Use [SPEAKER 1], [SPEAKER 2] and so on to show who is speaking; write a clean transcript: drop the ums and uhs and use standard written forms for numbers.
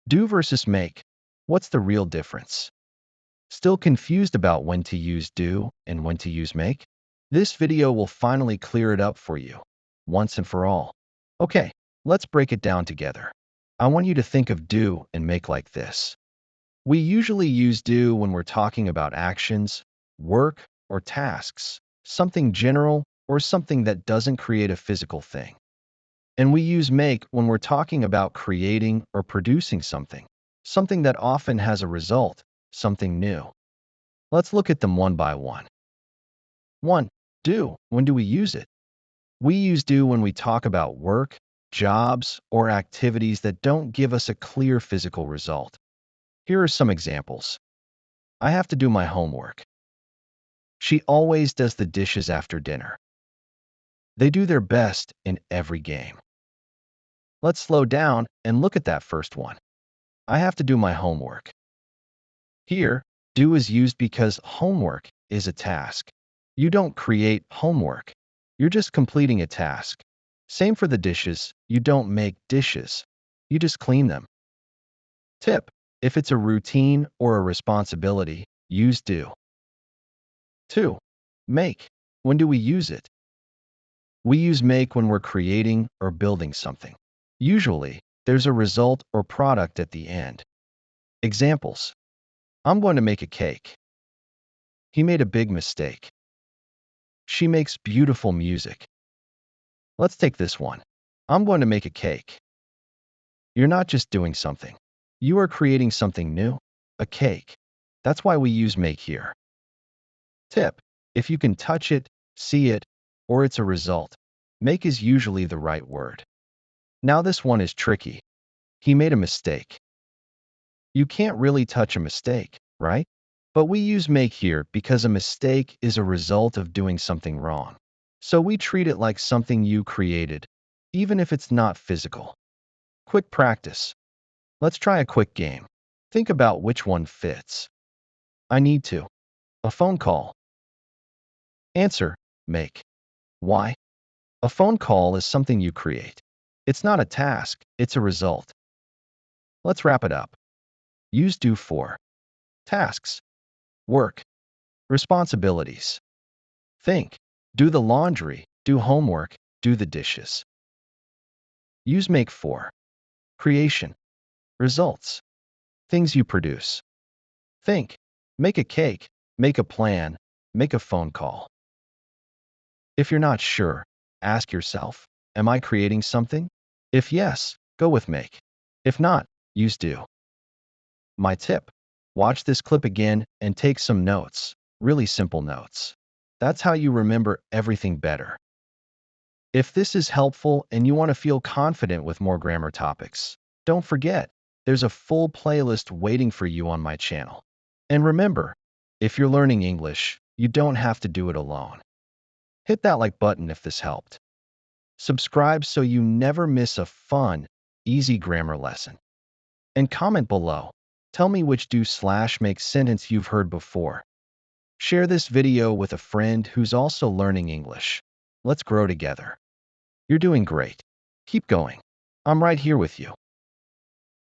[SPEAKER 1] Do versus make. What's the real difference? Still confused about when to use do and when to use make? This video will finally clear it up for you, once and for all. Okay, let's break it down together. I want you to think of do and make like this. We usually use do when we're talking about actions, work, or tasks, something general or something that doesn't create a physical thing. And we use make when we're talking about creating or producing something that often has a result, something new. Let's look at them one by one. 1. Do. When do we use it? We use do when we talk about work, jobs, or activities that don't give us a clear physical result. Here are some examples. I have to do my homework. She always does the dishes after dinner. They do their best in every game. Let's slow down and look at that first one. I have to do my homework. Here, do is used because homework is a task. You don't create homework. You're just completing a task. Same for the dishes. You don't make dishes. You just clean them. Tip: if it's a routine or a responsibility, use do. 2. Make. When do we use it? We use make when we're creating or building something. Usually, there's a result or product at the end. Examples: I'm going to make a cake. He made a big mistake. She makes beautiful music. Let's take this one. I'm going to make a cake. You're not just doing something. You are creating something new, a cake. That's why we use make here. Tip: if you can touch it, see it, or it's a result, make is usually the right word. Now this one is tricky. He made a mistake. You can't really touch a mistake, right? But we use make here because a mistake is a result of doing something wrong. So we treat it like something you created, even if it's not physical. Quick practice. Let's try a quick game. Think about which one fits. I need to. A phone call. Answer: make. Why? A phone call is something you create. It's not a task, it's a result. Let's wrap it up. Use do for tasks, work, responsibilities. Think: do the laundry, do homework, do the dishes. Use make for creation, results, things you produce. Think: make a cake, make a plan, make a phone call. If you're not sure, ask yourself, am I creating something? If yes, go with make. If not, use do. My tip: watch this clip again and take some notes, really simple notes. That's how you remember everything better. If this is helpful and you want to feel confident with more grammar topics, don't forget, there's a full playlist waiting for you on my channel. And remember, if you're learning English, you don't have to do it alone. Hit that like button if this helped. Subscribe so you never miss a fun, easy grammar lesson. And comment below. Tell me which do/make sentence you've heard before. Share this video with a friend who's also learning English. Let's grow together. You're doing great. Keep going. I'm right here with you.